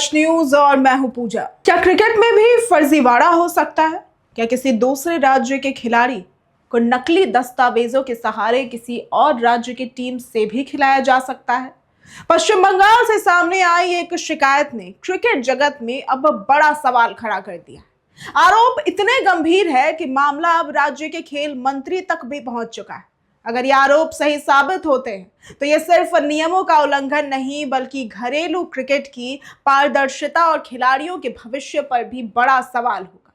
आज न्यूज और मैं हूं पूजा। क्या क्रिकेट में भी फर्जीवाड़ा हो सकता है? क्या किसी दूसरे राज्य के खिलाड़ी को नकली दस्तावेजों के सहारे किसी और राज्य की टीम से भी खिलाया जा सकता है? पश्चिम बंगाल से सामने आई एक शिकायत ने क्रिकेट जगत में अब बड़ा सवाल खड़ा कर दिया। आरोप इतने गंभीर है कि मामला अब राज्य के खेल मंत्री तक भी पहुंच चुका है। अगर ये आरोप सही साबित होते हैं तो ये सिर्फ नियमों का उल्लंघन नहीं बल्कि घरेलू क्रिकेट की पारदर्शिता और खिलाड़ियों के भविष्य पर भी बड़ा सवाल होगा।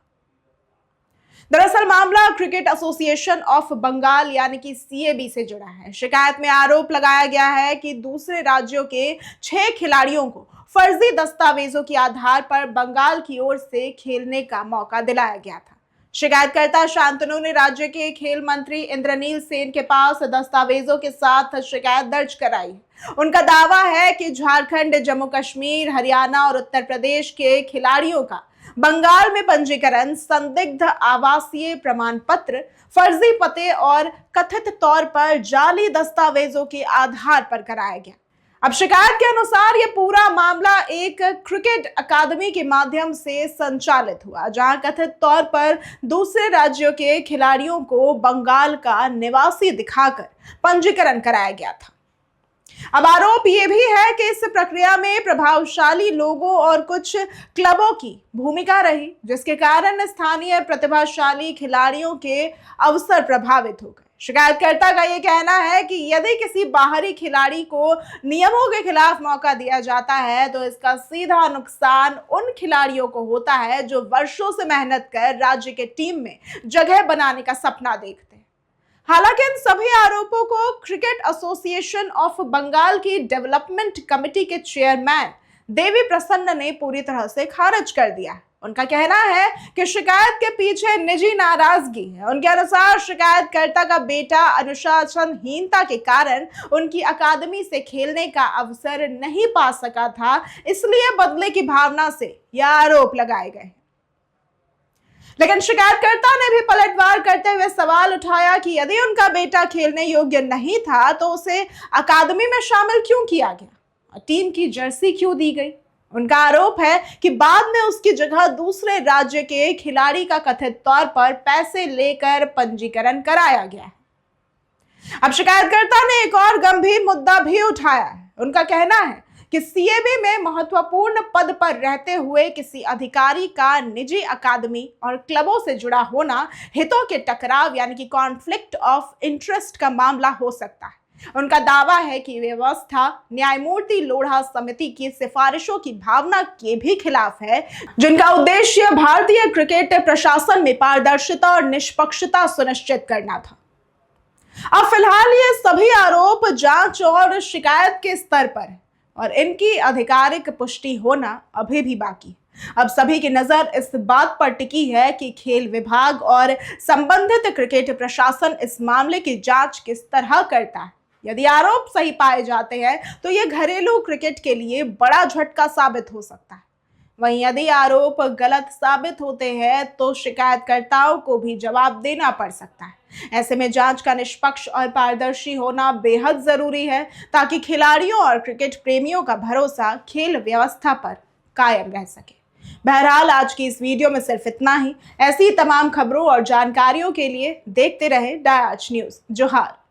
दरअसल मामला क्रिकेट एसोसिएशन ऑफ बंगाल यानी कि सीएबी से जुड़ा है। शिकायत में आरोप लगाया गया है कि दूसरे राज्यों के 6 खिलाड़ियों को फर्जी दस्तावेजों के आधार पर बंगाल की ओर से खेलने का मौका दिलाया गया था। शिकायतकर्ता शांतनु ने राज्य के खेल मंत्री इंद्रनील सेन के पास दस्तावेजों के साथ शिकायत दर्ज कराई। उनका दावा है कि झारखंड, जम्मू कश्मीर, हरियाणा और उत्तर प्रदेश के खिलाड़ियों का बंगाल में पंजीकरण, संदिग्ध आवासीय प्रमाण पत्र, फर्जी पते और कथित तौर पर जाली दस्तावेजों के आधार पर कराया गया। अब शिकायत के अनुसार यह पूरा मामला एक क्रिकेट अकादमी के माध्यम से संचालित हुआ, जहां कथित तौर पर दूसरे राज्यों के खिलाड़ियों को बंगाल का निवासी दिखाकर पंजीकरण कराया गया था। अब आरोप यह भी है कि इस प्रक्रिया में प्रभावशाली लोगों और कुछ क्लबों की भूमिका रही, जिसके कारण स्थानीय प्रतिभाशाली खिलाड़ियों के अवसर प्रभावित हो गए। शिकायतकर्ता का यह कहना है कि यदि किसी बाहरी खिलाड़ी को नियमों के खिलाफ मौका दिया जाता है तो इसका सीधा नुकसान उन खिलाड़ियों को होता है जो वर्षों से मेहनत कर राज्य के टीम में जगह बनाने का सपना देखते हैं। हालांकि इन सभी आरोपों को क्रिकेट एसोसिएशन ऑफ बंगाल की डेवलपमेंट कमेटी के चेयरमैन देवी प्रसन्न ने पूरी तरह से खारिज कर दिया है। उनका कहना है कि शिकायत के पीछे निजी नाराजगी है। उनके अनुसार शिकायतकर्ता का बेटा अनुशासनहीनता के कारण उनकी अकादमी से खेलने का अवसर नहीं पा सका था, इसलिए बदले की भावना से यह आरोप लगाए गए। लेकिन शिकायतकर्ता ने भी पलटवार करते हुए सवाल उठाया कि यदि उनका बेटा खेलने योग्य नहीं था तो उसे अकादमी में शामिल क्यों किया गया, टीम की जर्सी क्यों दी गई। उनका आरोप है कि बाद में उसकी जगह दूसरे राज्य के खिलाड़ी का कथित तौर पर पैसे लेकर पंजीकरण कराया गया है। अब शिकायतकर्ता ने एक और गंभीर मुद्दा भी उठाया है। उनका कहना है कि सीएबी में महत्वपूर्ण पद पर रहते हुए किसी अधिकारी का निजी अकादमी और क्लबों से जुड़ा होना हितों के टकराव यानी कि कॉन्फ्लिक्ट ऑफ इंटरेस्ट का मामला हो सकता है। उनका दावा है कि व्यवस्था न्यायमूर्ति लोढ़ा समिति की सिफारिशों की भावना के भी खिलाफ है, जिनका उद्देश्य भारतीय क्रिकेट प्रशासन में पारदर्शिता और निष्पक्षता सुनिश्चित करना था। अब फिलहाल ये सभी आरोप जांच और शिकायत के स्तर पर है और इनकी आधिकारिक पुष्टि होना अभी भी बाकी है। अब सभी की नजर इस बात पर टिकी है कि खेल विभाग और संबंधित क्रिकेट प्रशासन इस मामले की जांच किस तरह करता है। यदि आरोप सही पाए जाते हैं तो यह घरेलू क्रिकेट के लिए बड़ा झटका साबित हो सकता है। वहीं यदि आरोप गलत साबित होते हैं तो शिकायतकर्ताओं को भी जवाब देना पड़ सकता है। ऐसे में जांच का निष्पक्ष और पारदर्शी होना बेहद जरूरी है ताकि खिलाड़ियों और क्रिकेट प्रेमियों का भरोसा खेल व्यवस्था पर कायम रह सके। बहरहाल आज की इस वीडियो में सिर्फ इतना ही। ऐसी तमाम खबरों और जानकारियों के लिए देखते रहे डायाच न्यूज। जोहार।